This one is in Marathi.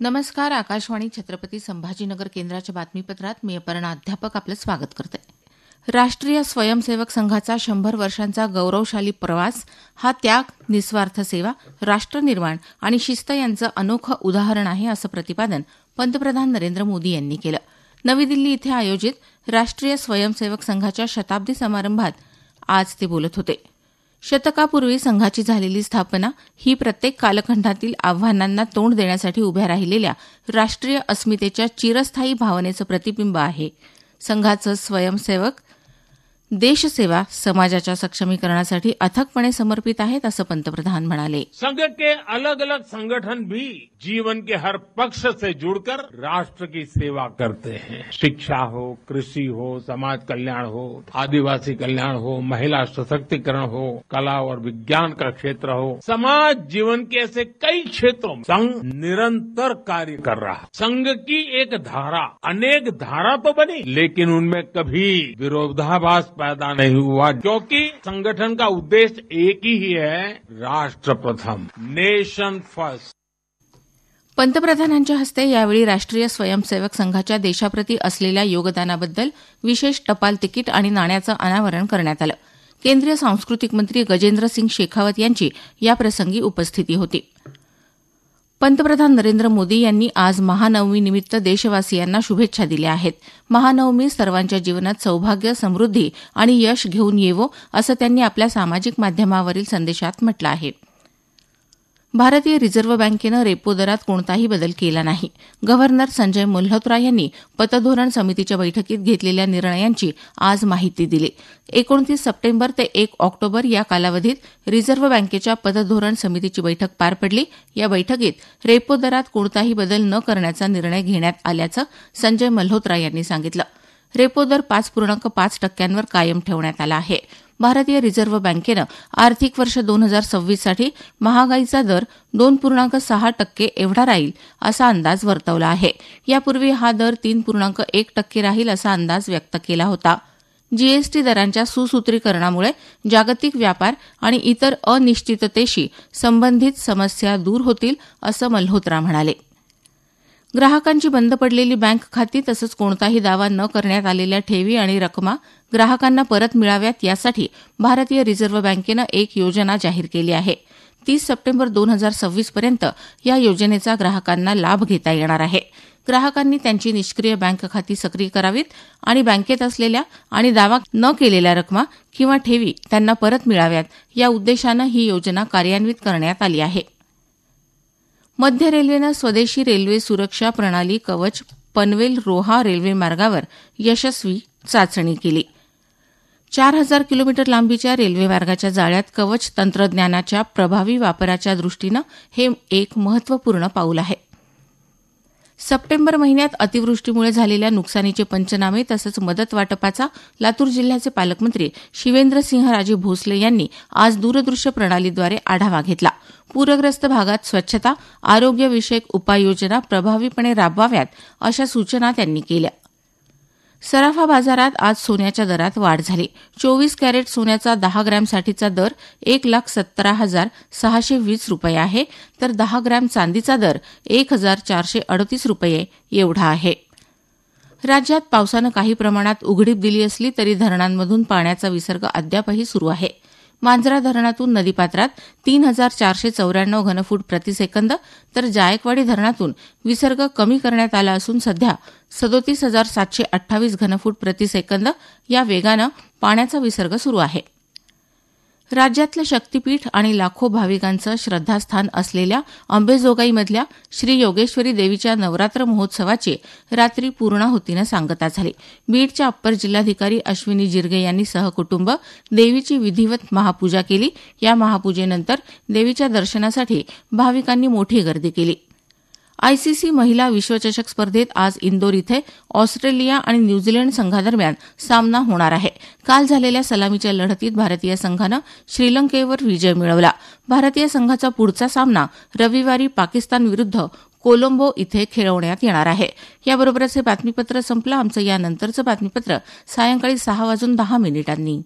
नमस्कार. आकाशवाणी छत्रपती संभाजीनगर केंद्राच्या बातमीपत्रात मी अपर्णा अध्यापक आपलं स्वागत करते. राष्ट्रीय स्वयंसेवक संघाचा 100 वर्षांचा गौरवशाली प्रवास हा त्याग, निस्वार्थ सेवा, राष्ट्रनिर्माण आणि शिस्त यांचं अनोखं उदाहरण आहे असं प्रतिपादन पंतप्रधान नरेंद्र मोदी यांनी केलं. नवी दिल्ली इथे आयोजित राष्ट्रीय स्वयंसेवक संघाच्या शताब्दी समारंभात आज ते बोलत होते. शतकापूर्वी संघाची झालेली स्थापना ही प्रत्येक कालखंडातील आव्हानांना तोंड देण्यासाठी उभ्या राहिलेल्या राष्ट्रीय अस्मितेच्या चिरस्थायी भावनेचं प्रतिबिंब आहे. संघाचं स्वयंसेवक देशसेवा, समाजाच्या सक्षमीकरणासाठी अथकपणे समर्पित आहेत असं पंतप्रधान म्हणाले. संघ के अलग अलग संगठन भी जीवन के हर पक्ष से जुड़कर राष्ट्र की सेवा करते हैं. शिक्षा हो, कृषि हो, समाज कल्याण हो, आदिवासी कल्याण हो, महिला सशक्तिकरण हो, कला और विज्ञान का क्षेत्र हो, समाज जीवन के ऐसे कई क्षेत्रों में संघ निरंतर कार्य कर रहा. संघ की एक धारा, अनेक धारा तो बनी, लेकिन उनमें कभी विरोधाभास पैदा नहीं हुआ, क्योंकि संगठन का उद्देश्य एक ही है, राष्ट्र प्रथम, नेशन फर्स्ट. पंतप्रधानांच्या हस्ते यावेळी राष्ट्रीय स्वयंसेवक संघाच्या देशाप्रती असलेल्या योगदानाबद्दल विशेष टपाल तिकीट आणि नाण्याचं अनावरण करण्यात आलं. केंद्रीय सांस्कृतिक मंत्री गजेंद्र सिंग शेखावत यांची याप्रसंगी उपस्थिती होती. पंतप्रधान नरेंद्र मोदी यांनी आज महानवमीनिमित्त देशवासियांना शुभेच्छा दिल्या आहेत. महानवमी सर्वांच्या जीवनात सौभाग्य, समृद्धी आणि यश घेऊन येवो असं त्यांनी आपल्या सामाजिक माध्यमावरील संदेशात म्हटलं आहे. भारतीय रिझर्व्ह बँकेनं रेपो दरात कोणताही बदल केला नाही. गव्हर्नर संजय मल्होत्रा यांनी पतधोरण समितीच्या बैठकीत घेतलेल्या निर्णयांची आज माहिती दिली. 29 सप्टेंबर ते 1 ऑक्टोबर या कालावधीत रिझर्व्ह बँकेच्या पतधोरण समितीची बैठक पार पडली. या बैठकीत रेपो दरात कोणताही बदल न करण्याचा निर्णय घेण्यात आल्याचं संजय मल्होत्रा यांनी सांगितलं. रेपो दर 5.5% कायम ठेवण्यात आला आहे. भारतीय रिझर्व्ह बँकेनं आर्थिक वर्ष 2026 साठी महागाईचा दर 2.6% एवढा राहील असा अंदाज वर्तवला आहे. यापूर्वी हा दर 3.1% राहील असा अंदाज व्यक्त केला होता. जीएसटी दरांच्या सुसूत्रीकरणामुळे जागतिक व्यापार आणि इतर अनिश्चिततेशी संबंधित समस्या दूर होतील असं मल्होत्रा म्हणाले. ग्राहकांची बंद पडलेली बँक खाती तसंच कोणताही दावा न करण्यात आलेल्या ठेवी आणि रकमा ग्राहकांना परत मिळाव्यात यासाठी भारतीय रिझर्व्ह बँकेनं एक योजना जाहीर केली आहे. 30 सप्टेंबर 2026 पर्यंत या योजनेचा ग्राहकांना लाभ घेता येणार आहे. ग्राहकांनी त्यांची निष्क्रिय बँक खाती सक्रिय करावीत आणि बँकेत असलेल्या आणि दावा न केलेल्या रकमा किंवा ठेवी त्यांना परत मिळाव्यात या उद्देशानं ही योजना कार्यान्वित करण्यात आली आहे. मध्य रेल्वेनं स्वदेशी रेल्वे सुरक्षा प्रणाली कवच पनवेल रोहा रेल्वे मार्गावर यशस्वी चाचणी केली. 4000 किलोमीटर लांबीच्या रेल्वे मार्गाच्या जाळ्यात कवच तंत्रज्ञानाच्या प्रभावी वापराच्या दृष्टीनं हे एक महत्त्वपूर्ण पाऊल आहे. सप्टेंबर महिन्यात अतिवृष्टीमुळे झालेल्या नुकसानीचे पंचनामे तसंच मदत वाटपाचा लातूर जिल्ह्याचे पालकमंत्री शिवेंद्रसिंहराजे भोसले यांनी आज दूरदृश्य प्रणालीद्वारे आढावा घेतला. पूरग्रस्त भागात स्वच्छता, आरोग्यविषयक उपाययोजना प्रभावीपणे राबवाव्यात अशा सूचना त्यांनी केल्या. सराफा बाजारात आज सोन्याच्या दरात वाढ झाली. 24 कॅरेट सोन्याचा 10 ग्रॅमसाठीचा दर 1,17,620 रुपये आहे, तर 10 ग्रॅम चांदीचा दर 1,438 रुपये एवढा आहे. राज्यात पावसानं काही प्रमाणात उघडीप दिली असली तरी धरणांमधून पाण्याचा विसर्ग अद्यापही सुरू आहे. मांजरा धरणातून नदीपात्रात 3,494 घनफूट प्रतिसेकंद तर जायकवाडी धरणातून विसर्ग कमी करण्यात आला असून सध्या 37,728 घनफूट प्रतिसेकंद या वेगानं पाण्याचा विसर्ग सुरू आहे. राज्यातलं शक्तीपीठ आणि लाखो भाविकांचं श्रद्धास्थान असलेल्या अंबेजोगाईमधल्या श्री योगेश्वरी देवीच्या नवरात्र महोत्सवाची रात्री पूर्णाहुतीनं सांगता झाली. बीडच्या अप्पर जिल्हाधिकारी अश्विनी जिरगे यांनी सहकुटुंब देवीची विधिवत महापूजा केली. या महापूजेनंतर देवीच्या दर्शनासाठी भाविकांनी मोठी गर्दी केली. आयसीसी महिला विश्वचषक स्पर्धेत आज इंदोर इथे ऑस्ट्रेलिया आणि न्यूझीलंड संघादरम्यान सामना होणार आहे. काल झालेल्या सलामीच्या लढतीत भारतीय संघानं श्रीलंकेवर विजय मिळवला. भारतीय संघाचा पुढचा सामना रविवारी पाकिस्तानविरुद्ध कोलंबो इथे खेळवण्यात येणार आहे. याबरोबरच हे बातमीपत्र संपलं. आमचं यानंतरचं बातमीपत्र सायंकाळी 6:10 वाजून 10 मिनिटांनी.